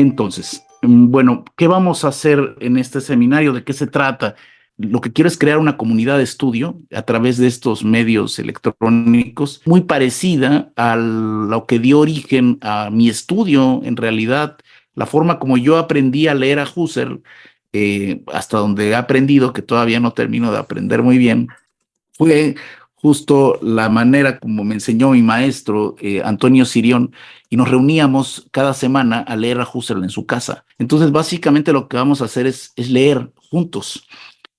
Entonces, bueno, ¿qué vamos a hacer en este seminario? ¿De qué se trata? Lo que quiero es crear una comunidad de estudio a través de estos medios electrónicos muy parecida a lo que dio origen a mi estudio, en realidad, la forma como yo aprendí a leer a Husserl, hasta donde he aprendido, que todavía no termino de aprender muy bien, fue justo la manera como me enseñó mi maestro, Antonio Sirión, y nos reuníamos cada semana a leer a Husserl en su casa. Entonces, básicamente lo que vamos a hacer es leer juntos.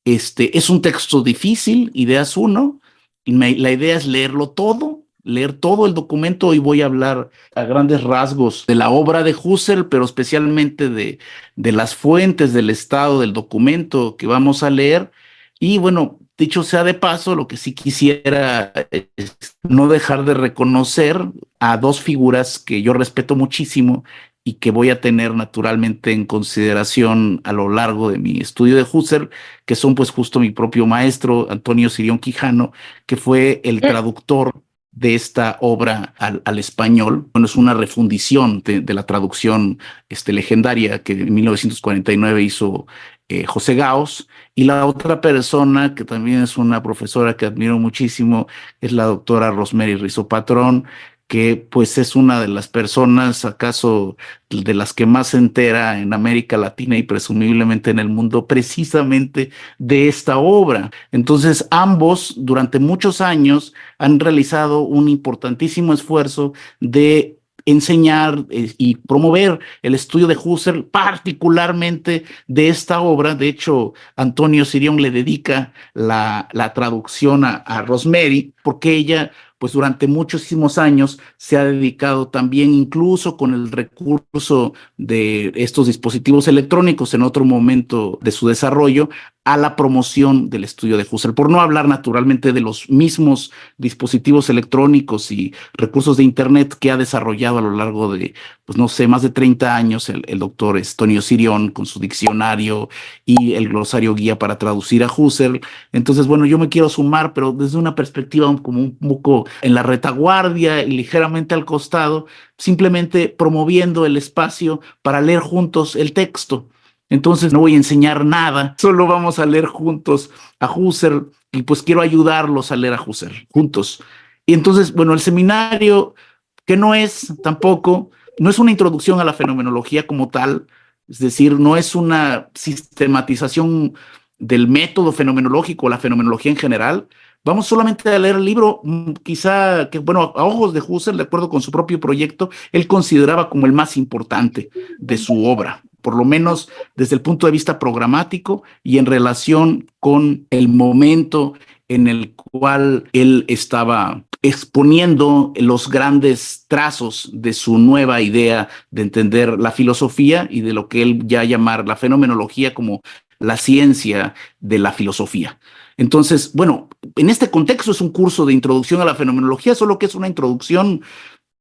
Es un texto difícil, ideas uno, y la idea es leer todo el documento. Hoy voy a hablar a grandes rasgos de la obra de Husserl, pero especialmente de las fuentes del estado del documento que vamos a leer. Y bueno, dicho sea de paso, lo que sí quisiera es no dejar de reconocer a dos figuras que yo respeto muchísimo y que voy a tener naturalmente en consideración a lo largo de mi estudio de Husserl, que son pues justo mi propio maestro, Antonio Sirión Quijano, que fue el traductor de esta obra al español. Bueno, es una refundición de la traducción legendaria que en 1949 hizo José Gauss. Y la otra persona, que también es una profesora que admiro muchísimo, es la doctora Rosemary Rizzo Patrón, que pues es una de las personas, acaso de las que más se entera en América Latina y presumiblemente en el mundo, precisamente de esta obra. Entonces, ambos durante muchos años han realizado un importantísimo esfuerzo de enseñar y promover el estudio de Husserl, particularmente de esta obra. De hecho, Antonio Sirión le dedica la traducción a Rosemary, porque ella pues durante muchísimos años se ha dedicado también, incluso con el recurso de estos dispositivos electrónicos en otro momento de su desarrollo, a la promoción del estudio de Husserl, por no hablar naturalmente de los mismos dispositivos electrónicos y recursos de Internet que ha desarrollado a lo largo de, pues no sé, más de 30 años el doctor Antonio Sirión con su diccionario y el glosario guía para traducir a Husserl. Entonces, bueno, yo me quiero sumar, pero desde una perspectiva como un poco en la retaguardia y ligeramente al costado, simplemente promoviendo el espacio para leer juntos el texto. Entonces no voy a enseñar nada, solo vamos a leer juntos a Husserl y pues quiero ayudarlos a leer a Husserl juntos. Y entonces, bueno, el seminario, que no es tampoco, no es una introducción a la fenomenología como tal, es decir, no es una sistematización del método fenomenológico, la fenomenología en general. Vamos solamente a leer el libro, quizá que, bueno, a ojos de Husserl, de acuerdo con su propio proyecto, él consideraba como el más importante de su obra, por lo menos desde el punto de vista programático y en relación con el momento en el cual él estaba exponiendo los grandes trazos de su nueva idea de entender la filosofía y de lo que él ya llamar la fenomenología como la ciencia de la filosofía. Entonces, bueno, en este contexto es un curso de introducción a la fenomenología, solo que es una introducción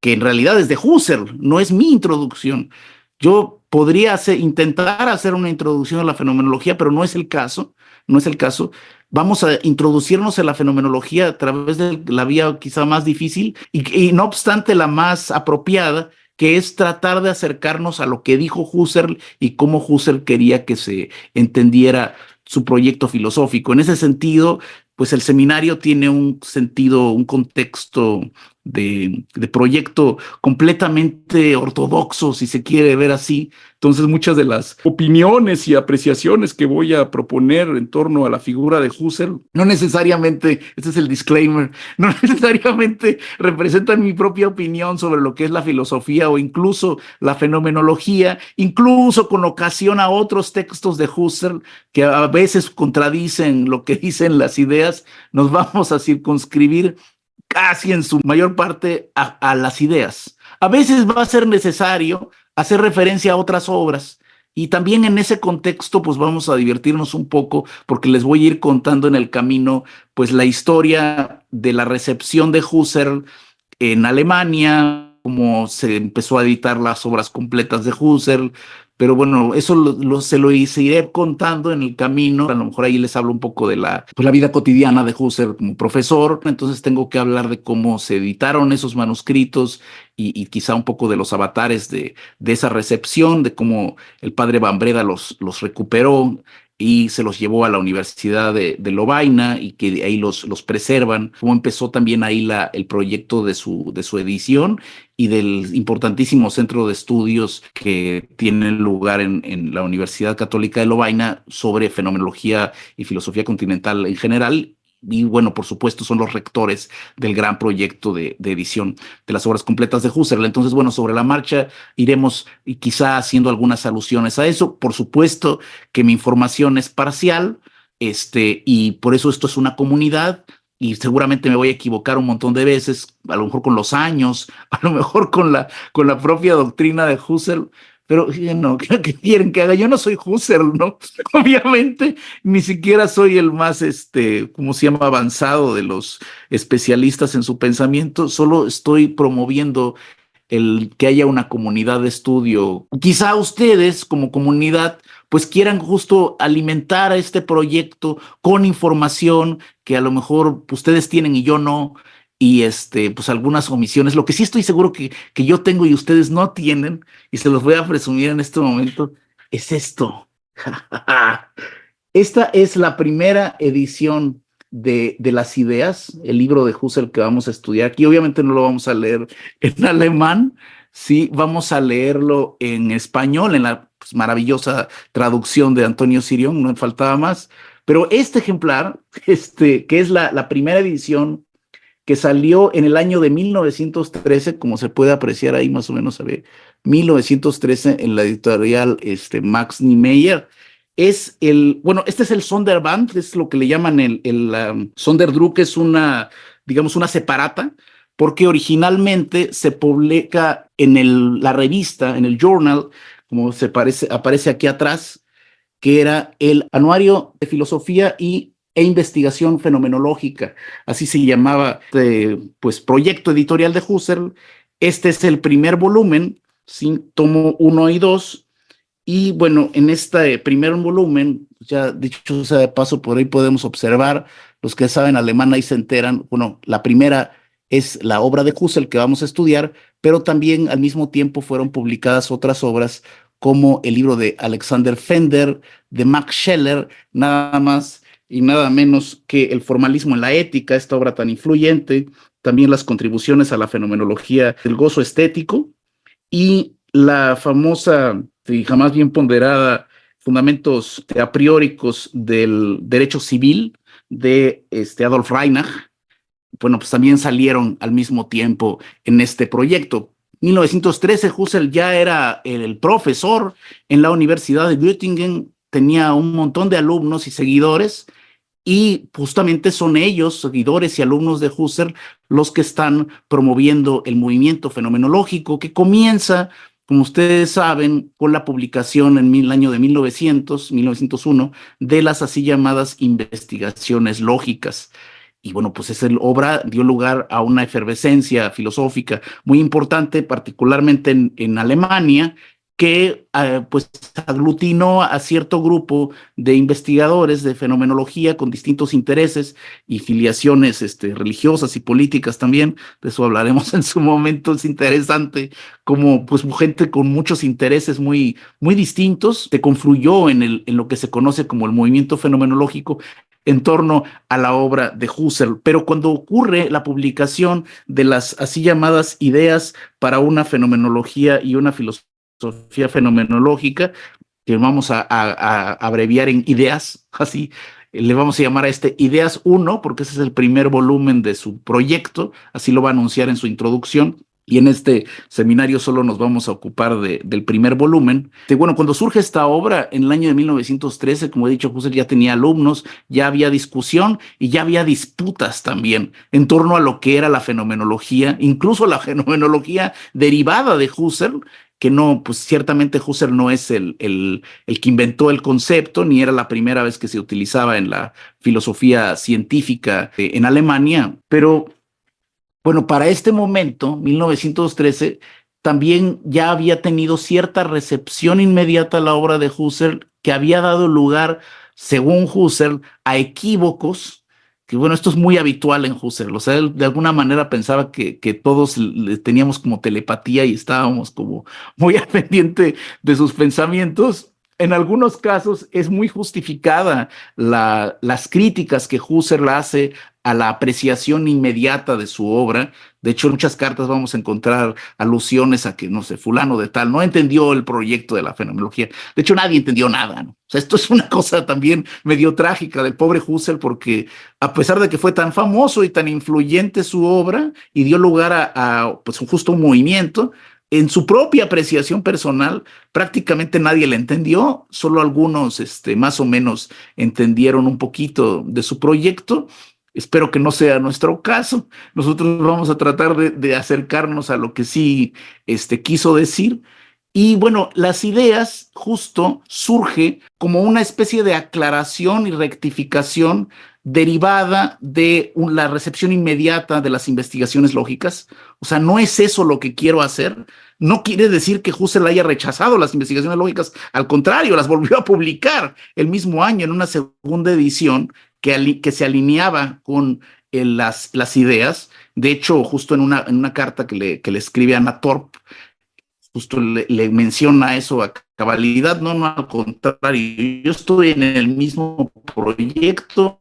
que en realidad es de Husserl, no es mi introducción. Yo podría intentar hacer una introducción a la fenomenología, pero no es el caso, no es el caso. Vamos a introducirnos en la fenomenología a través de la vía quizá más difícil y no obstante la más apropiada, que es tratar de acercarnos a lo que dijo Husserl y cómo Husserl quería que se entendiera su proyecto filosófico. En ese sentido, pues el seminario tiene un sentido, un contexto de proyecto completamente ortodoxo, si se quiere ver así. Entonces, muchas de las opiniones y apreciaciones que voy a proponer en torno a la figura de Husserl, no necesariamente, este es el disclaimer, no necesariamente representan mi propia opinión sobre lo que es la filosofía o incluso la fenomenología, incluso con ocasión a otros textos de Husserl que a veces contradicen lo que dicen las ideas. Nos vamos a circunscribir casi en su mayor parte a las ideas. A veces va a ser necesario hacer referencia a otras obras y también en ese contexto pues vamos a divertirnos un poco porque les voy a ir contando en el camino pues la historia de la recepción de Husserl en Alemania, cómo se empezó a editar las obras completas de Husserl, pero bueno, eso se lo iré contando en el camino. A lo mejor ahí les hablo un poco de pues, la vida cotidiana de Husserl como profesor. Entonces tengo que hablar de cómo se editaron esos manuscritos y quizá un poco de los avatares de esa recepción, de cómo el padre Van Breda los recuperó y se los llevó a la Universidad de Lovaina y que de ahí los preservan, cómo empezó también ahí el proyecto de su edición y del importantísimo centro de estudios que tiene lugar en la Universidad Católica de Lovaina sobre fenomenología y filosofía continental en general. Y bueno, por supuesto, son los rectores del gran proyecto de edición de las obras completas de Husserl. Entonces, bueno, sobre la marcha iremos y quizá haciendo algunas alusiones a eso. Por supuesto que mi información es parcial, y por eso esto es una comunidad y seguramente me voy a equivocar un montón de veces, a lo mejor con los años, a lo mejor con la propia doctrina de Husserl, pero no, ¿qué quieren que haga? Yo no soy Husserl, ¿no? Obviamente, ni siquiera soy el más, ¿cómo se llama?, avanzado de los especialistas en su pensamiento, solo estoy promoviendo el que haya una comunidad de estudio. Quizá ustedes como comunidad pues quieran justo alimentar a este proyecto con información que a lo mejor ustedes tienen y yo no, y pues algunas omisiones. Lo que sí estoy seguro que yo tengo y ustedes no tienen, y se los voy a presumir en este momento, es esto. Esta es la primera edición de las ideas, el libro de Husserl que vamos a estudiar aquí. Obviamente no lo vamos a leer en alemán, sí, vamos a leerlo en español, en la pues, maravillosa traducción de Antonio Sirión, no me faltaba más. Pero este ejemplar, que es la primera edición que salió en el año de 1913, como se puede apreciar ahí más o menos, se ve 1913 en la editorial Max Niemeyer. Bueno, este es el Sonderband, es lo que le llaman el Sonderdruck, es digamos, una separata, porque originalmente se publica en la revista, en el journal, como aparece aquí atrás, que era el Anuario de Filosofía e Investigación Fenomenológica, así se llamaba, pues, proyecto editorial de Husserl. Este es el primer volumen, ¿sí? Tomo 1 y 2, y bueno, en este primer volumen, ya dicho sea de paso, por ahí podemos observar, los que saben alemán ahí se enteran, bueno, la primera es la obra de Husserl que vamos a estudiar, pero también al mismo tiempo fueron publicadas otras obras como el libro de Alexander Fender, de Max Scheler, nada más y nada menos que El formalismo en la ética, esta obra tan influyente, también las contribuciones a la fenomenología del gozo estético y la famosa y jamás bien ponderada Fundamentos Aprióricos del Derecho Civil de Adolf Reinach. Bueno, pues también salieron al mismo tiempo en este proyecto. 1913, Husserl ya era el profesor en la Universidad de Göttingen, tenía un montón de alumnos y seguidores, y justamente son ellos, seguidores y alumnos de Husserl, los que están promoviendo el movimiento fenomenológico que comienza, como ustedes saben, con la publicación en el año de 1901, de las así llamadas investigaciones lógicas. Y bueno, pues esa obra dio lugar a una efervescencia filosófica muy importante, particularmente en Alemania, que pues aglutinó a cierto grupo de investigadores de fenomenología con distintos intereses y filiaciones religiosas y políticas también. De eso hablaremos en su momento. Es interesante como pues gente con muchos intereses muy distintos se confluyó en lo que se conoce como el movimiento fenomenológico en torno a la obra de Husserl. Pero cuando ocurre la publicación de las así llamadas ideas para una fenomenología y una filosofía fenomenológica, que vamos a abreviar en ideas, así le vamos a llamar a Ideas 1, porque ese es el primer volumen de su proyecto, así lo va a anunciar en su introducción. Y en este seminario solo nos vamos a ocupar del primer volumen. Bueno, cuando surge esta obra en el año de 1913, como he dicho, Husserl ya tenía alumnos, ya había discusión y ya había disputas también en torno a lo que era la fenomenología, incluso la fenomenología derivada de Husserl, que no, pues ciertamente Husserl no es el que inventó el concepto, ni era la primera vez que se utilizaba en la filosofía científica en Alemania, pero bueno, para este momento, 1913, también ya había tenido cierta recepción inmediata a la obra de Husserl, que había dado lugar, según Husserl, a equívocos, que bueno, esto es muy habitual en Husserl, o sea, él de alguna manera pensaba que todos teníamos como telepatía y estábamos como muy al pendiente de sus pensamientos. En algunos casos es muy justificada las críticas que Husserl hace a la apreciación inmediata de su obra. De hecho, en muchas cartas vamos a encontrar alusiones a que, no sé, fulano de tal no entendió el proyecto de la fenomenología. De hecho, nadie entendió nada, ¿no? O sea, esto es una cosa también medio trágica del pobre Husserl, porque a pesar de que fue tan famoso y tan influyente su obra y dio lugar pues, justo un movimiento, en su propia apreciación personal, prácticamente nadie le entendió, solo algunos más o menos entendieron un poquito de su proyecto. Espero que no sea nuestro caso. Nosotros vamos a tratar de acercarnos a lo que sí quiso decir. Y bueno, las ideas justo surge como una especie de aclaración y rectificación derivada de la recepción inmediata de las investigaciones lógicas. O sea, no es eso lo que quiero hacer. No quiere decir que Husserl haya rechazado las investigaciones lógicas. Al contrario, las volvió a publicar el mismo año en una segunda edición que se alineaba con las ideas. De hecho, justo en una carta que le escribe a Anna Torp, justo le menciona eso a cabalidad. No, no, al contrario, yo estoy en el mismo proyecto,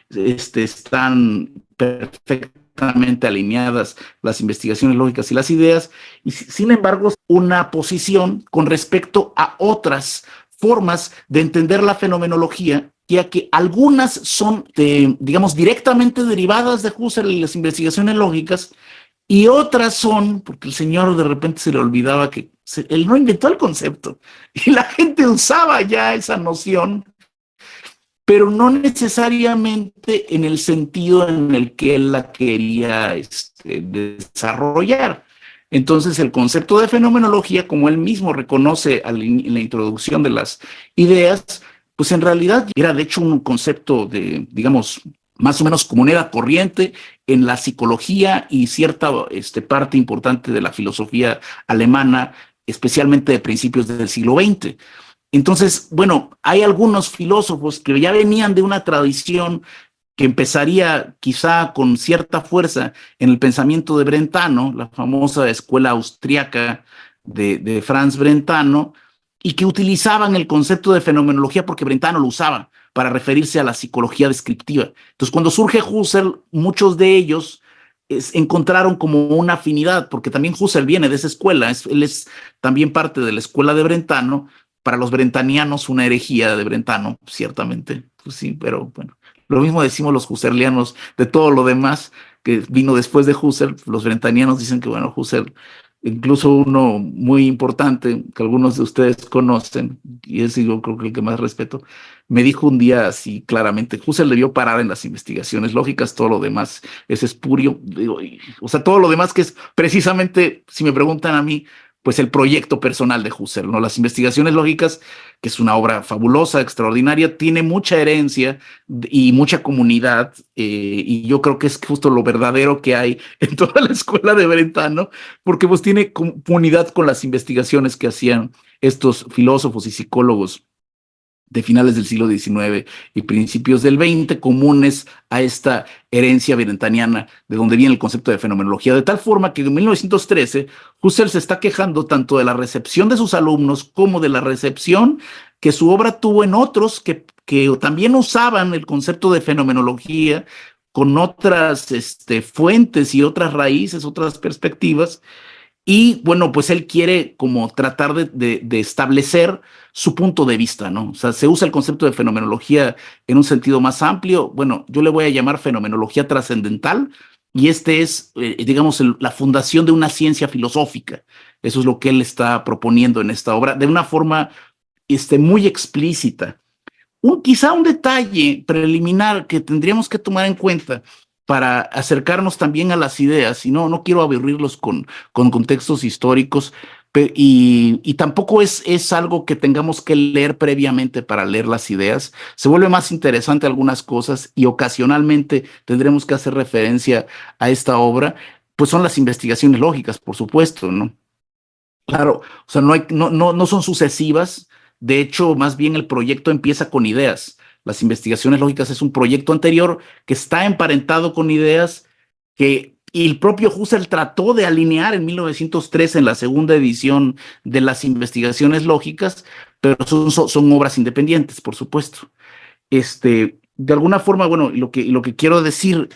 están perfectamente alineadas las investigaciones lógicas y las ideas, y sin embargo, una posición con respecto a otras formas de entender la fenomenología, ya que algunas son, digamos, directamente derivadas de Husserl y las investigaciones lógicas, y otras son, porque el señor de repente se le olvidaba que él no inventó el concepto, y la gente usaba ya esa noción, pero no necesariamente en el sentido en el que él la quería desarrollar. Entonces, el concepto de fenomenología, como él mismo reconoce en la introducción de las ideas, pues en realidad era de hecho un concepto de, digamos, más o menos como moneda corriente en la psicología y cierta parte importante de la filosofía alemana, especialmente de principios del siglo XX. Entonces, bueno, hay algunos filósofos que ya venían de una tradición que empezaría quizá con cierta fuerza en el pensamiento de Brentano, la famosa escuela austriaca de Franz Brentano, y que utilizaban el concepto de fenomenología porque Brentano lo usaba para referirse a la psicología descriptiva. Entonces, cuando surge Husserl, muchos de ellos encontraron como una afinidad, porque también Husserl viene de esa escuela, él es también parte de la escuela de Brentano. Para los brentanianos una herejía de Brentano, ciertamente, pues sí, pero bueno, lo mismo decimos los husserlianos de todo lo demás que vino después de Husserl. Los brentanianos dicen que, bueno, Husserl, incluso uno muy importante que algunos de ustedes conocen, y es yo creo que el que más respeto, me dijo un día así claramente: Husserl debió parar en las investigaciones lógicas, todo lo demás es espurio. Digo, o sea, todo lo demás que es precisamente, si me preguntan a mí, pues el proyecto personal de Husserl, ¿no? Las investigaciones lógicas, que es una obra fabulosa, extraordinaria, tiene mucha herencia y mucha comunidad, y yo creo que es justo lo verdadero que hay en toda la escuela de Brentano, porque pues tiene comunidad con las investigaciones que hacían estos filósofos y psicólogos de finales del siglo XIX y principios del XX, comunes a esta herencia brentaniana, de donde viene el concepto de fenomenología, de tal forma que en 1913 Husserl se está quejando tanto de la recepción de sus alumnos como de la recepción que su obra tuvo en otros que también usaban el concepto de fenomenología con otras fuentes y otras raíces, otras perspectivas. Y bueno, pues él quiere como tratar de establecer su punto de vista, ¿no? O sea, se usa el concepto de fenomenología en un sentido más amplio. Bueno, yo le voy a llamar fenomenología trascendental, y es, digamos, la fundación de una ciencia filosófica. Eso es lo que él está proponiendo en esta obra, de una forma muy explícita. Quizá un detalle preliminar que tendríamos que tomar en cuenta para acercarnos también a las ideas, y no quiero aburrirlos con contextos históricos, y tampoco es algo que tengamos que leer previamente para leer las ideas. Se vuelve más interesante algunas cosas y ocasionalmente tendremos que hacer referencia a esta obra, pues son las investigaciones lógicas, por supuesto, ¿no? Claro, o sea, no son sucesivas. De hecho, más bien el proyecto empieza con ideas. Las investigaciones lógicas es un proyecto anterior que está emparentado con ideas y el propio Husserl trató de alinear en 1913 en la segunda edición de las investigaciones lógicas, pero son obras independientes, por supuesto. De alguna forma, bueno, lo que quiero decir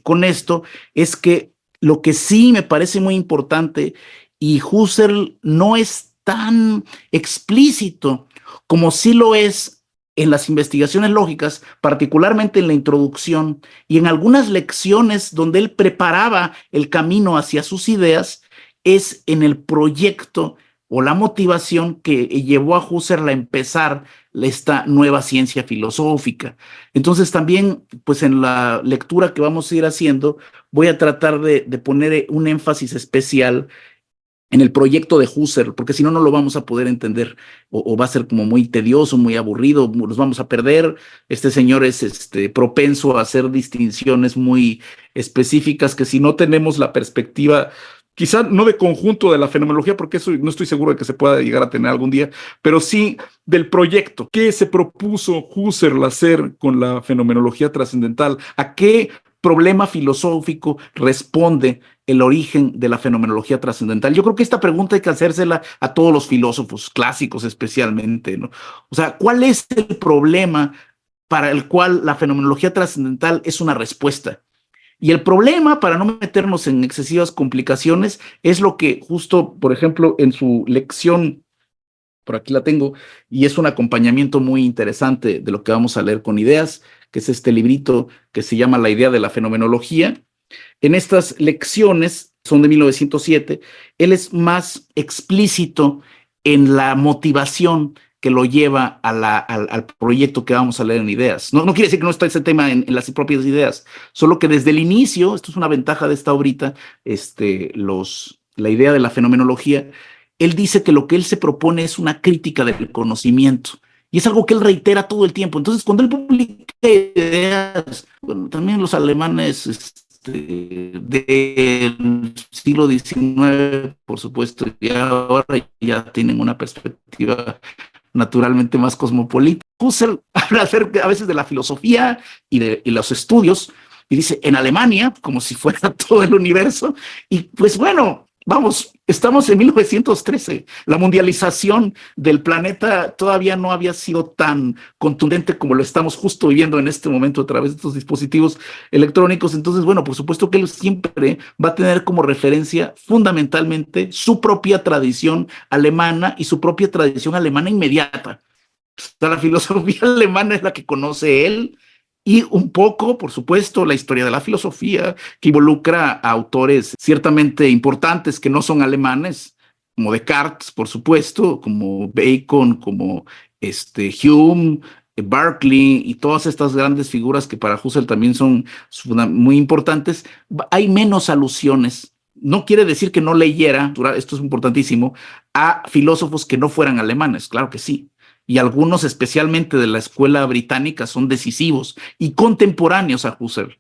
con esto es que lo que sí me parece muy importante, y Husserl no es tan explícito como sí lo es en las investigaciones lógicas, particularmente en la introducción y en algunas lecciones donde él preparaba el camino hacia sus ideas, es en el proyecto o la motivación que llevó a Husserl a empezar esta nueva ciencia filosófica. Entonces también, pues en la lectura que vamos a ir haciendo, voy a tratar de poner un énfasis especial en el proyecto de Husserl, porque si no, no lo vamos a poder entender, o va a ser como muy tedioso, muy aburrido, nos vamos a perder. Este señor es propenso a hacer distinciones muy específicas que si no tenemos la perspectiva, quizá no de conjunto de la fenomenología, porque eso no estoy seguro de que se pueda llegar a tener algún día, pero sí del proyecto. ¿Qué se propuso Husserl hacer con la fenomenología trascendental? ¿A qué problema filosófico responde el origen de la fenomenología trascendental? Yo creo que esta pregunta hay que hacérsela a todos los filósofos clásicos especialmente, ¿no? O sea, ¿cuál es el problema para el cual la fenomenología trascendental es una respuesta? Y el problema, para no meternos en excesivas complicaciones, es lo que justo, por ejemplo, en su lección, por aquí la tengo, y es un acompañamiento muy interesante de lo que vamos a leer con ideas, que es este librito que se llama La idea de la fenomenología. En estas lecciones, son de 1907, él es más explícito en la motivación que lo lleva al proyecto que vamos a leer en ideas. No quiere decir que no está ese tema en las propias ideas, solo que desde el inicio, esto es una ventaja de esta obrita, la idea de la fenomenología, él dice que lo que él se propone es una crítica del conocimiento. Y es algo que él reitera todo el tiempo. Entonces, cuando él publica ideas, bueno, también los alemanes del siglo XIX, por supuesto, y ahora ya tienen una perspectiva naturalmente más cosmopolita. Husserl habla a veces de la filosofía y los estudios, y dice en Alemania, como si fuera todo el universo, y pues bueno, vamos, estamos en 1913. La mundialización del planeta todavía no había sido tan contundente como lo estamos justo viviendo en este momento a través de estos dispositivos electrónicos. Entonces, bueno, por supuesto que él siempre va a tener como referencia fundamentalmente su propia tradición alemana y su propia tradición alemana inmediata. O sea, la filosofía alemana es la que conoce él, y un poco, por supuesto, la historia de la filosofía, que involucra a autores ciertamente importantes que no son alemanes, como Descartes, por supuesto, como Bacon, como Hume, Berkeley y todas estas grandes figuras que para Husserl también son muy importantes. Hay menos alusiones. No quiere decir que no leyera, esto es importantísimo, a filósofos que no fueran alemanes, claro que sí, y algunos especialmente de la escuela británica son decisivos y contemporáneos a Husserl,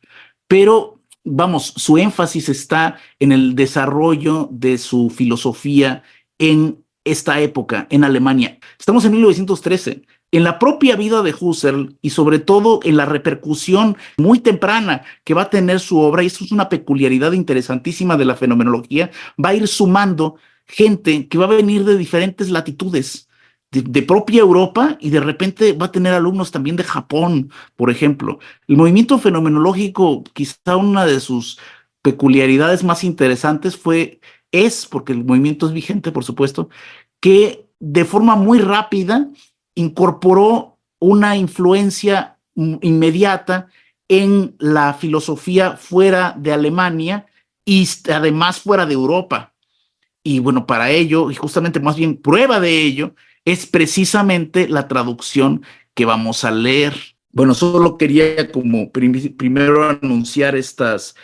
pero vamos, su énfasis está en el desarrollo de su filosofía en esta época, en Alemania. Estamos en 1913. En la propia vida de Husserl y sobre todo en la repercusión muy temprana que va a tener su obra, y esto es una peculiaridad interesantísima de la fenomenología, va a ir sumando gente que va a venir de diferentes latitudes, de propia Europa, y de repente va a tener alumnos también de Japón, por ejemplo. El movimiento fenomenológico, quizá una de sus peculiaridades más interesantes porque el movimiento es vigente, por supuesto, que de forma muy rápida incorporó una influencia inmediata en la filosofía fuera de Alemania y además fuera de Europa. Y bueno, para ello, y justamente más bien prueba de ello, es precisamente la traducción que vamos a leer. Bueno, solo quería como primero anunciar estos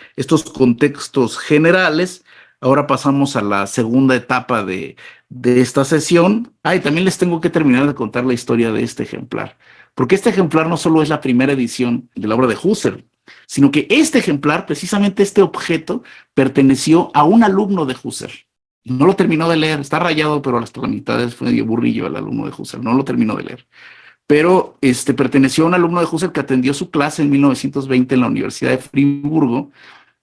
contextos generales. Ahora pasamos a la segunda etapa de esta sesión. Y también les tengo que terminar de contar la historia de este ejemplar, porque este ejemplar no solo es la primera edición de la obra de Husserl, sino que este ejemplar, precisamente este objeto, perteneció a un alumno de Husserl. No lo terminó de leer, está rayado, pero hasta la mitad fue medio burrillo el alumno de Husserl, no lo terminó de leer. Pero perteneció a un alumno de Husserl que atendió su clase en 1920 en la Universidad de Friburgo.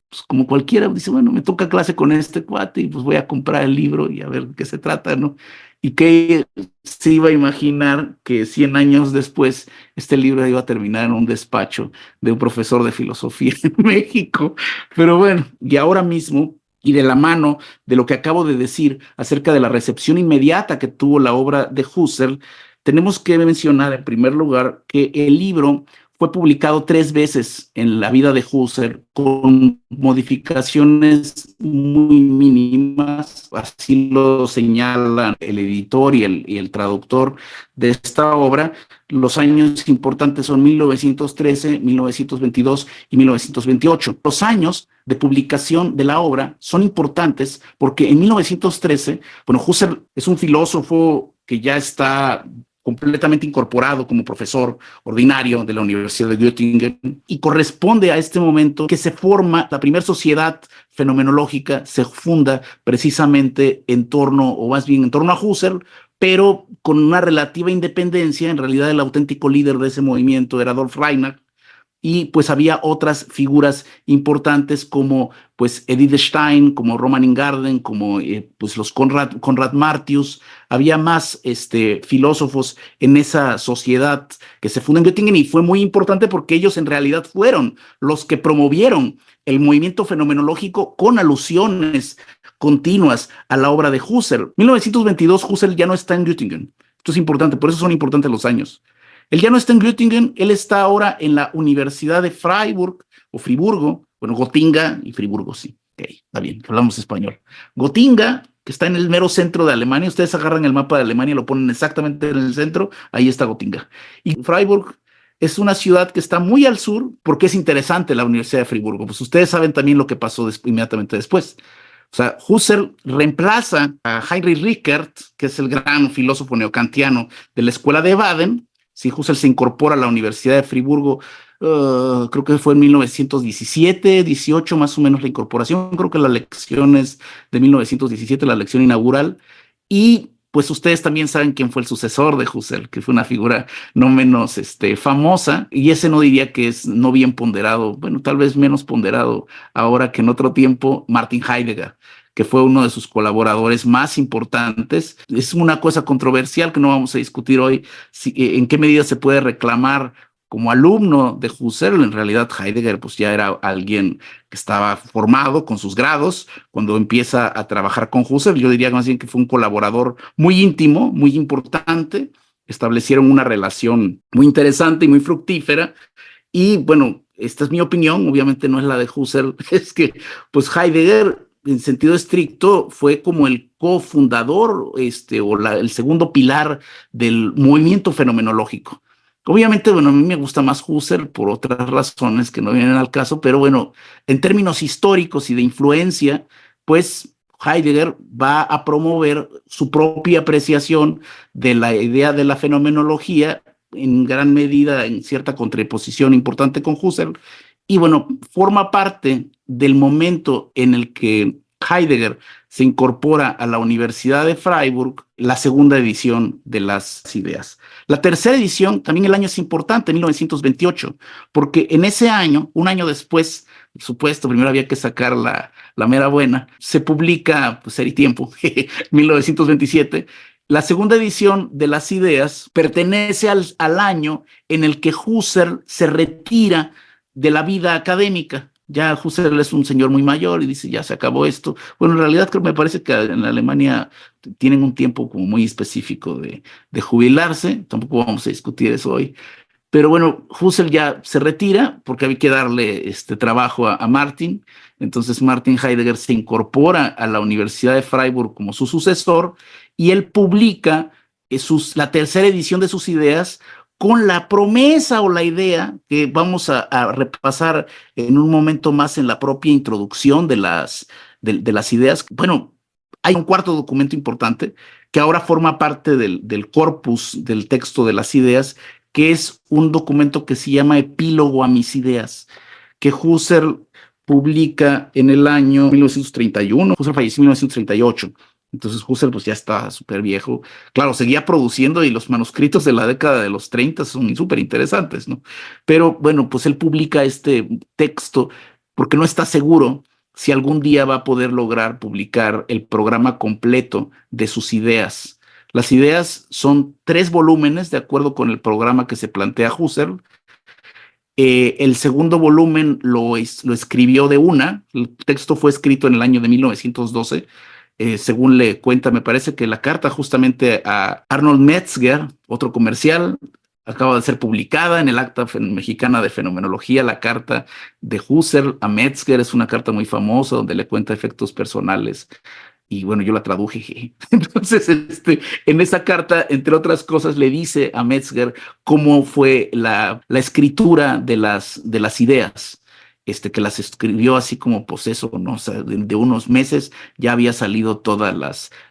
Pues como cualquiera, dice, bueno, me toca clase con este cuate y pues voy a comprar el libro y a ver de qué se trata, ¿no? Y que se iba a imaginar que 100 años después este libro iba a terminar en un despacho de un profesor de filosofía en México. Pero bueno, y ahora mismo, y de la mano de lo que acabo de decir acerca de la recepción inmediata que tuvo la obra de Husserl, tenemos que mencionar en primer lugar que el libro fue publicado 3 veces en la vida de Husserl con modificaciones muy mínimas, así lo señalan el editor y el traductor de esta obra. Los años importantes son 1913, 1922 y 1928. Los años de publicación de la obra son importantes porque en 1913, bueno, Husserl es un filósofo que ya está completamente incorporado como profesor ordinario de la Universidad de Göttingen, y corresponde a este momento que se forma la primera sociedad fenomenológica, se funda precisamente en torno, o más bien en torno a Husserl, pero con una relativa independencia. En realidad el auténtico líder de ese movimiento era Adolf Reinach, y pues había otras figuras importantes como pues Edith Stein, como Roman Ingarden, como pues los Konrad Martius. Había más filósofos en esa sociedad que se funda en Göttingen, y fue muy importante porque ellos en realidad fueron los que promovieron el movimiento fenomenológico con alusiones continuas a la obra de Husserl. 1922 Husserl ya no está en Göttingen. Esto es importante, por eso son importantes los años. Él ya no está en Göttingen, él está ahora en la Universidad de Freiburg o Friburgo, bueno, Gotinga y Friburgo, sí, ok, está bien, hablamos español. Gotinga, que está en el mero centro de Alemania, ustedes agarran el mapa de Alemania, lo ponen exactamente en el centro, ahí está Gotinga. Y Freiburg es una ciudad que está muy al sur, porque es interesante la Universidad de Friburgo, pues ustedes saben también lo que pasó inmediatamente después. O sea, Husserl reemplaza a Heinrich Rickert, que es el gran filósofo neocantiano de la escuela de Baden. Sí, Husserl se incorpora a la Universidad de Friburgo, creo que fue en 1917, 18 más o menos la incorporación. Creo que la lección es de 1917, la lección inaugural. Y pues ustedes también saben quién fue el sucesor de Husserl, que fue una figura no menos famosa, y ese no diría que es no bien ponderado, bueno, tal vez menos ponderado ahora que en otro tiempo, Martin Heidegger, que fue uno de sus colaboradores más importantes. Es una cosa controversial que no vamos a discutir hoy, en qué medida se puede reclamar como alumno de Husserl. En realidad Heidegger pues ya era alguien que estaba formado con sus grados cuando empieza a trabajar con Husserl. Yo diría más bien que fue un colaborador muy íntimo, muy importante. Establecieron una relación muy interesante y muy fructífera. Y bueno, esta es mi opinión, obviamente no es la de Husserl. Es que pues Heidegger en sentido estricto fue como el cofundador el segundo pilar del movimiento fenomenológico. Obviamente, bueno, a mí me gusta más Husserl por otras razones que no vienen al caso, pero bueno, en términos históricos y de influencia, pues Heidegger va a promover su propia apreciación de la idea de la fenomenología, en gran medida en cierta contraposición importante con Husserl, y bueno, forma parte del momento en el que Heidegger se incorpora a la Universidad de Freiburg, la segunda edición de las ideas. La tercera edición, también el año es importante, 1928, porque en ese año, un año después, por supuesto, primero había que sacar la mera buena, se publica, pues Ser y Tiempo, 1927. La segunda edición de las ideas pertenece al año en el que Husserl se retira de la vida académica. Ya Husserl es un señor muy mayor y dice, ya se acabó esto. Bueno, en realidad me parece que en Alemania tienen un tiempo como muy específico de jubilarse, tampoco vamos a discutir eso hoy. Pero bueno, Husserl ya se retira porque había que darle trabajo a Martin. Entonces Martin Heidegger se incorpora a la Universidad de Freiburg como su sucesor, y él publica la tercera edición de sus ideas con la promesa o la idea que vamos a repasar en un momento más en la propia introducción de las ideas. Bueno, hay un cuarto documento importante que ahora forma parte del corpus del texto de las ideas, que es un documento que se llama Epílogo a mis ideas, que Husserl publica en el año 1931. Husserl falleció en 1938. Entonces Husserl pues ya está súper viejo. Claro, seguía produciendo y los manuscritos de la década de los 30 son súper interesantes, ¿no? Pero bueno, pues él publica este texto porque no está seguro si algún día va a poder lograr publicar el programa completo de sus ideas. Las ideas son 3 volúmenes de acuerdo con el programa que se plantea Husserl. El segundo volumen lo escribió de una. El texto fue escrito en el año de 1912. Según le cuenta, me parece que la carta justamente a Arnold Metzger, otro comercial, acaba de ser publicada en el Acta Mexicana de Fenomenología. La carta de Husserl a Metzger es una carta muy famosa donde le cuenta efectos personales y bueno, yo la traduje. Entonces, en esa carta, entre otras cosas, le dice a Metzger cómo fue la escritura de las ideas, que las escribió así como pues eso, ¿no? O sea, de unos meses ya había salido todas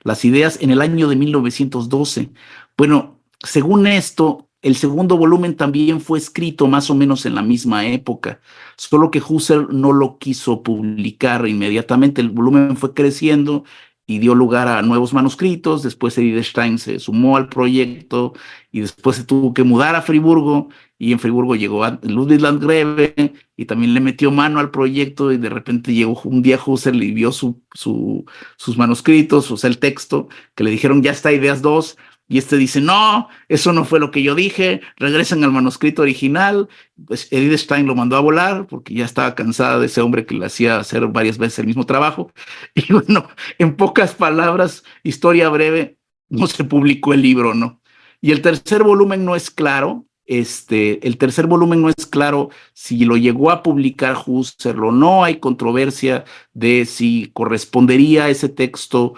las ideas en el año de 1912. Bueno, según esto, el segundo volumen también fue escrito más o menos en la misma época, solo que Husserl no lo quiso publicar inmediatamente. El volumen fue creciendo y dio lugar a nuevos manuscritos. Después Edith Stein se sumó al proyecto y después se tuvo que mudar a Friburgo y en Friburgo llegó a Ludwig Landgrave y también le metió mano al proyecto y de repente llegó un día Husserl y vio sus manuscritos, o sea, el texto, que le dijeron ya está ideas 2 y dice, no, eso no fue lo que yo dije, regresan al manuscrito original. Pues Edith Stein lo mandó a volar porque ya estaba cansada de ese hombre que le hacía hacer varias veces el mismo trabajo. Y bueno, en pocas palabras, historia breve, no se publicó el libro, ¿no? Y el tercer volumen no es claro, el tercer volumen no es claro si lo llegó a publicar Husserl o no. Hay controversia de si correspondería ese texto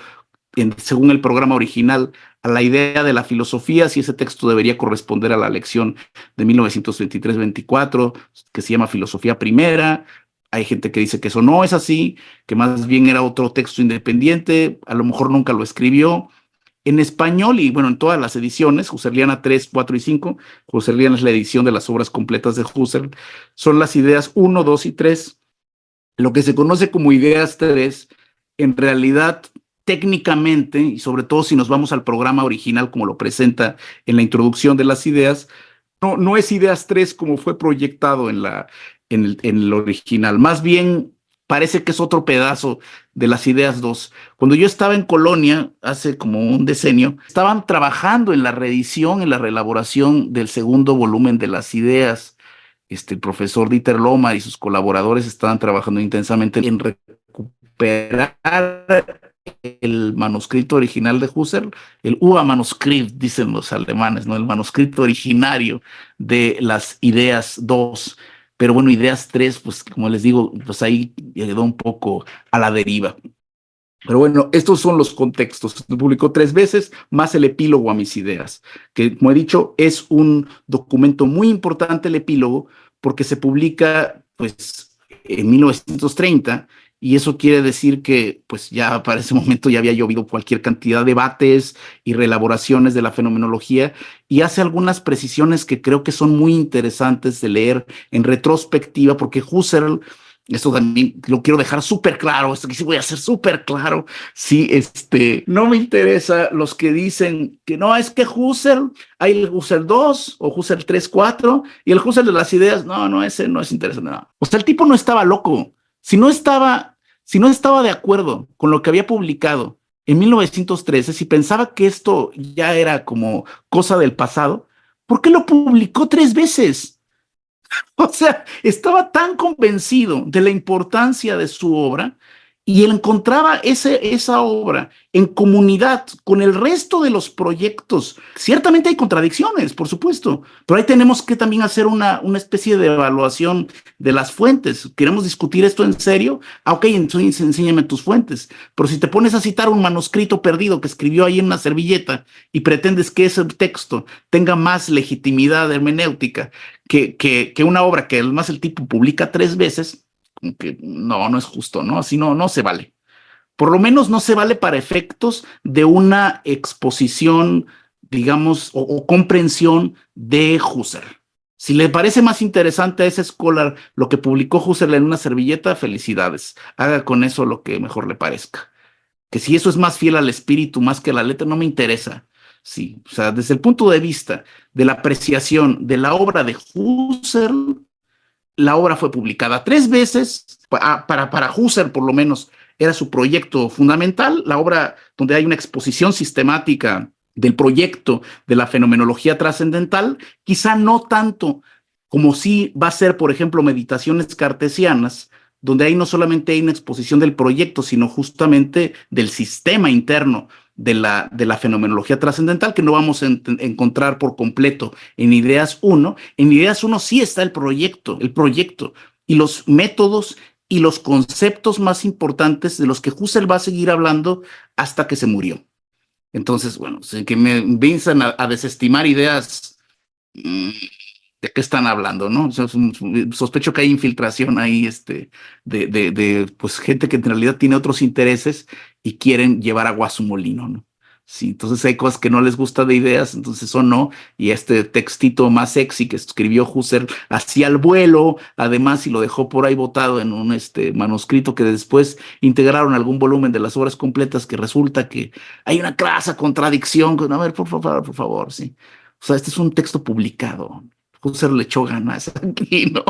según el programa original, a la idea de la filosofía, si ese texto debería corresponder a la lección de 1923-24, que se llama Filosofía Primera. Hay gente que dice que eso no es así, que más bien era otro texto independiente, a lo mejor nunca lo escribió. En español y bueno, en todas las ediciones, Husserliana 3, 4 y 5, Husserliana es la edición de las obras completas de Husserl, son las ideas 1, 2 y 3. Lo que se conoce como ideas 3, en realidad técnicamente, y sobre todo si nos vamos al programa original como lo presenta en la introducción de las ideas, no es ideas 3 como fue proyectado en el original. Más bien parece que es otro pedazo de las ideas 2. Cuando yo estaba en Colonia, hace como un decenio, estaban trabajando en la reedición, en la reelaboración del segundo volumen de las ideas. El profesor Dieter Lohmar y sus colaboradores estaban trabajando intensamente en recuperar el manuscrito original de Husserl, el Ur-Manuskript, dicen los alemanes, ¿no? El manuscrito originario de las ideas 2. Pero bueno, ideas 3, pues como les digo, pues ahí quedó un poco a la deriva. Pero bueno, estos son los contextos. Se publicó 3 veces, más el epílogo a mis ideas, que como he dicho, es un documento muy importante el epílogo, porque se publica pues en 1930, y eso quiere decir que pues ya para ese momento ya había llovido cualquier cantidad de debates y reelaboraciones de la fenomenología, y hace algunas precisiones que creo que son muy interesantes de leer en retrospectiva, porque Husserl, esto también lo quiero dejar súper claro, esto que sí voy a hacer súper claro. Sí, no me interesa los que dicen que no, es que Husserl, hay el Husserl 2 o Husserl 3, 4 y el Husserl de las ideas, no, ese no es interesante. No. O sea, el tipo no estaba loco. Si no estaba de acuerdo con lo que había publicado en 1913, si pensaba que esto ya era como cosa del pasado, ¿por qué lo publicó 3 veces? O sea, estaba tan convencido de la importancia de su obra y él encontraba esa obra en comunidad con el resto de los proyectos. Ciertamente hay contradicciones, por supuesto, pero ahí tenemos que también hacer una especie de evaluación de las fuentes. ¿Queremos discutir esto en serio? Ok, entonces enséñame tus fuentes. Pero si te pones a citar un manuscrito perdido que escribió ahí en una servilleta y pretendes que ese texto tenga más legitimidad hermenéutica que una obra que además el tipo publica 3 veces, como que no es justo, ¿no? Así no se vale. Por lo menos no se vale para efectos de una exposición, digamos, o comprensión de Husserl. Si le parece más interesante a ese scholar lo que publicó Husserl en una servilleta, felicidades. Haga con eso lo que mejor le parezca. que si eso es más fiel al espíritu más que a la letra, no me interesa. Sí, o sea, desde el punto de vista de la apreciación de la obra de Husserl, la obra fue publicada 3 veces, para Husserl por lo menos era su proyecto fundamental, la obra donde hay una exposición sistemática del proyecto de la fenomenología trascendental, quizá no tanto como si va a ser, por ejemplo, Meditaciones cartesianas, donde ahí no solamente hay una exposición del proyecto, sino justamente del sistema interno de la fenomenología trascendental, que no vamos a encontrar por completo en Ideas 1. En Ideas 1 sí está el proyecto y los métodos y los conceptos más importantes de los que Husserl va a seguir hablando hasta que se murió. Entonces, bueno, que me vienes a desestimar ideas, ¿de qué están hablando, no? O sea, sospecho que hay infiltración ahí, pues gente que en realidad tiene otros intereses y quieren llevar agua a su molino, ¿no? Sí, entonces hay cosas que no les gusta de ideas, entonces eso no, y este textito más sexy que escribió Husserl hacia el vuelo, además, y lo dejó por ahí botado en un manuscrito que después integraron a algún volumen de las obras completas, que resulta que hay una clara contradicción, a ver, por favor, sí. O sea, este es un texto publicado. Husserl le echó ganas aquí, ¿no?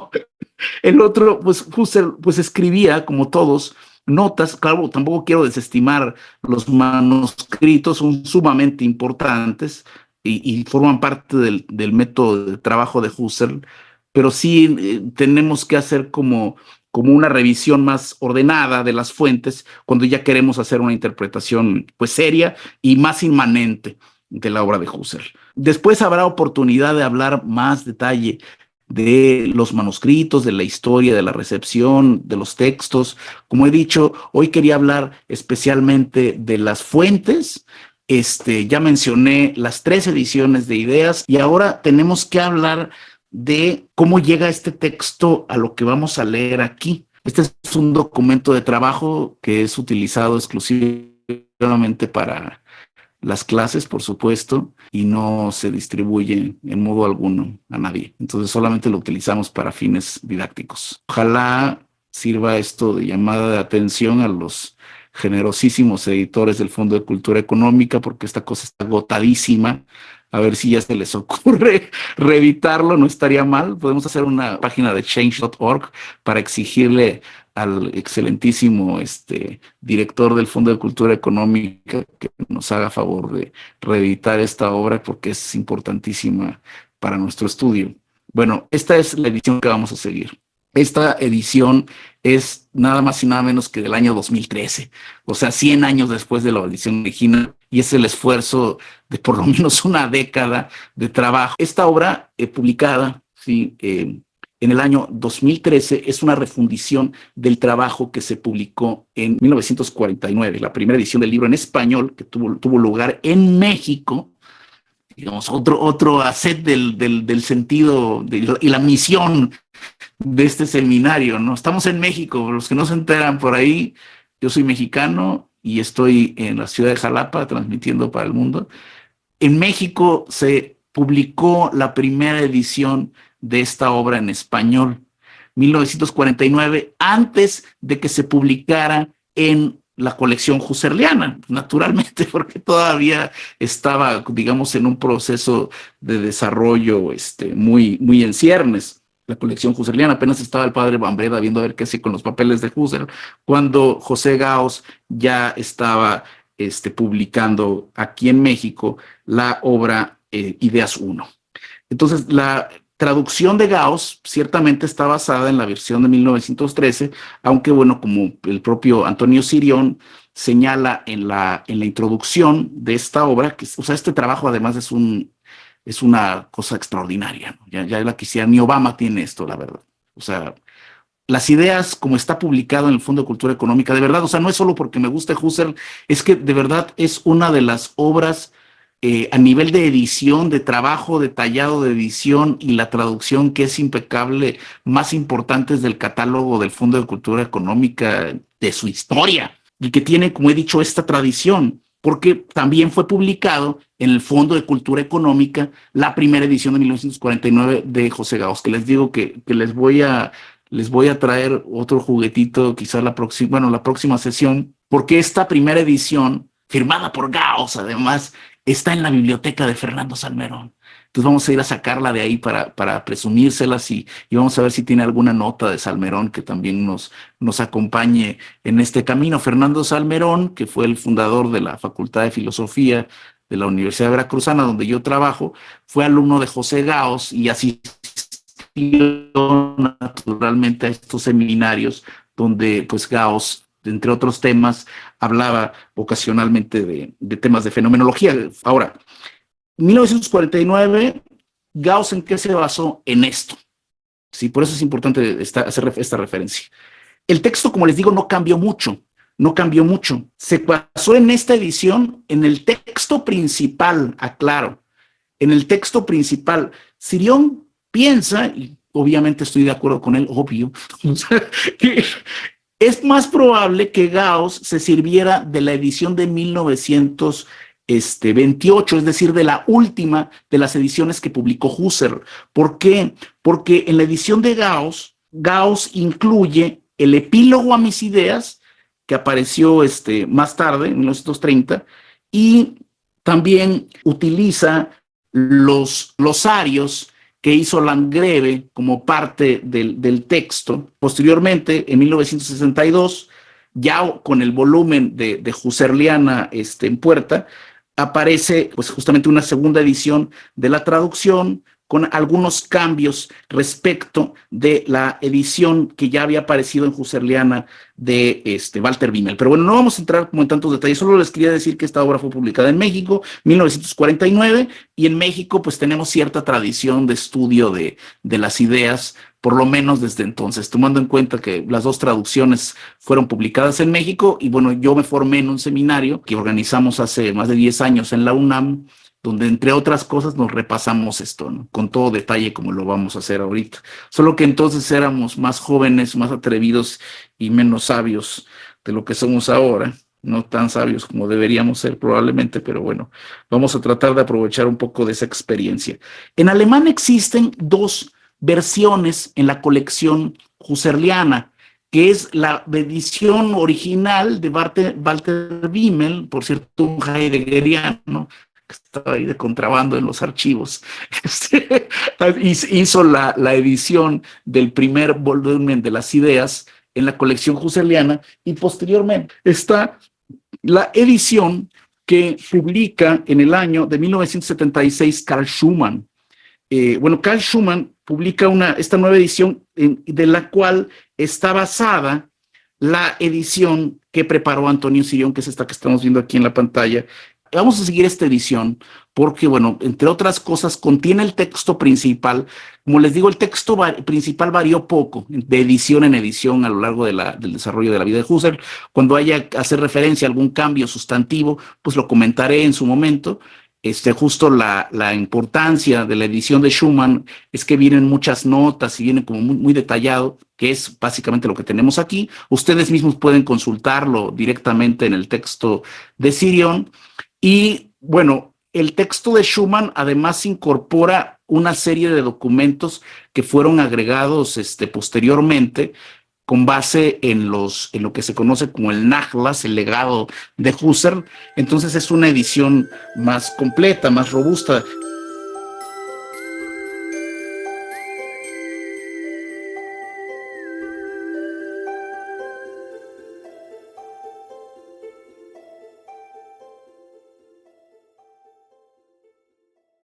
El otro, pues Husserl, pues escribía, como todos, notas. Claro, tampoco quiero desestimar los manuscritos, son sumamente importantes y forman parte del método de trabajo de Husserl, pero sí tenemos que hacer como una revisión más ordenada de las fuentes cuando ya queremos hacer una interpretación pues seria y más inmanente de la obra de Husserl. Después habrá oportunidad de hablar más detalle de los manuscritos, de la historia, de la recepción, de los textos. Como he dicho, hoy quería hablar especialmente de las fuentes. Ya mencioné las 3 ediciones de Ideas y ahora tenemos que hablar de cómo llega este texto a lo que vamos a leer aquí. Este es un documento de trabajo que es utilizado exclusivamente para las clases, por supuesto, y no se distribuye en modo alguno a nadie. Entonces solamente lo utilizamos para fines didácticos. Ojalá sirva esto de llamada de atención a los generosísimos editores del Fondo de Cultura Económica, porque esta cosa está agotadísima. A ver si ya se les ocurre reeditarlo, no estaría mal. Podemos hacer una página de change.org para exigirle al excelentísimo director del Fondo de Cultura Económica que nos haga favor de reeditar esta obra porque es importantísima para nuestro estudio. Bueno, esta es la edición que vamos a seguir. Esta edición es nada más y nada menos que del año 2013, o sea, 100 años después de la edición original, y es el esfuerzo de por lo menos una década de trabajo. Esta obra publicada, sí, en el año 2013 es una refundición del trabajo que se publicó en 1949, la primera edición del libro en español que tuvo lugar en México. Digamos, otro asset del sentido y la misión de este seminario, ¿no? Estamos en México, los que no se enteran por ahí, yo soy mexicano y estoy en la ciudad de Jalapa transmitiendo para el mundo. En México se publicó la primera edición de esta obra en español, 1949, antes de que se publicara en la colección husserliana, naturalmente, porque todavía estaba, digamos, en un proceso de desarrollo muy en ciernes. La colección husserliana, apenas estaba el padre Bambreda viendo a ver qué hacía con los papeles de Husserl, cuando José Gauss ya estaba publicando aquí en México la obra Ideas 1. Entonces, la traducción de Gauss ciertamente está basada en la versión de 1913, aunque bueno, como el propio Antonio Sirión señala en la introducción de esta obra, que, o sea, este trabajo además es una cosa extraordinaria, ¿no? Ya la quisiera, ni Obama tiene esto, la verdad. O sea, las ideas, como está publicado en el Fondo de Cultura Económica, de verdad, o sea, no es solo porque me guste Husserl, es que de verdad es una de las obras a nivel de edición, de trabajo detallado de edición y la traducción que es impecable, más importantes del catálogo del Fondo de Cultura Económica de su historia y que tiene, como he dicho, esta tradición, porque también fue publicado en el Fondo de Cultura Económica la primera edición de 1949 de José Gauss, que les digo que les voy a traer otro juguetito, quizás la próxima sesión, porque esta primera edición, firmada por Gauss, además, está en la biblioteca de Fernando Salmerón. Entonces vamos a ir a sacarla de ahí para presumírselas y vamos a ver si tiene alguna nota de Salmerón que también nos acompañe en este camino. Fernando Salmerón, que fue el fundador de la Facultad de Filosofía de la Universidad Veracruzana, donde yo trabajo, fue alumno de José Gauss y asistió naturalmente a estos seminarios donde pues Gauss, entre otros temas, hablaba ocasionalmente de temas de fenomenología. Ahora, 1949, Gauss, ¿en qué se basó? En esto. Sí, por eso es importante hacer esta referencia. El texto, como les digo, no cambió mucho. No cambió mucho. Se basó en esta edición, en el texto principal, aclaro, en el texto principal. Sirión piensa, y obviamente estoy de acuerdo con él, obvio, que es más probable que Gauss se sirviera de la edición de 1928, es decir, de la última de las ediciones que publicó Husserl. ¿Por qué? Porque en la edición de Gauss, Gauss incluye el epílogo a mis ideas, que apareció más tarde, en 1930, y también utiliza los glosarios que hizo Landgrave como parte del texto. Posteriormente, en 1962, ya con el volumen de Husserliana en puerta, aparece pues justamente una segunda edición de la traducción con algunos cambios respecto de la edición que ya había aparecido en Husserliana de Walter Wimmel. Pero bueno, no vamos a entrar como en tantos detalles, solo les quería decir que esta obra fue publicada en México, 1949, y en México pues tenemos cierta tradición de estudio de las ideas, por lo menos desde entonces, tomando en cuenta que las dos traducciones fueron publicadas en México, y bueno, yo me formé en un seminario que organizamos hace más de 10 años en la UNAM, donde entre otras cosas nos repasamos esto, ¿no? Con todo detalle como lo vamos a hacer ahorita. Solo que entonces éramos más jóvenes, más atrevidos y menos sabios de lo que somos ahora. No tan sabios como deberíamos ser probablemente, pero bueno, vamos a tratar de aprovechar un poco de esa experiencia. En alemán existen dos versiones en la colección husserliana, que es la edición original de Walter Wimmel, por cierto, un heideggeriano, que estaba ahí de contrabando en los archivos. Hizo la edición del primer volumen de las ideas en la colección husserliana, y posteriormente está la edición que publica en el año de 1976 Carl Schumann. Bueno, Carl Schumann publica esta nueva edición de la cual está basada la edición que preparó Antonio Sirión, que es esta que estamos viendo aquí en la pantalla. Vamos a seguir esta edición porque, bueno, entre otras cosas, contiene el texto principal. Como les digo, el texto principal varió poco de edición en edición a lo largo del desarrollo de la vida de Husserl. Cuando haya que hacer referencia a algún cambio sustantivo, pues lo comentaré en su momento. Justo la importancia de la edición de Schumann es que vienen muchas notas y viene como muy, muy detallado, que es básicamente lo que tenemos aquí. Ustedes mismos pueden consultarlo directamente en el texto de Sirión. Y bueno, el texto de Schumann además incorpora una serie de documentos que fueron agregados posteriormente con base en lo que se conoce como el Nachlass, el legado de Husserl. Entonces es una edición más completa, más robusta.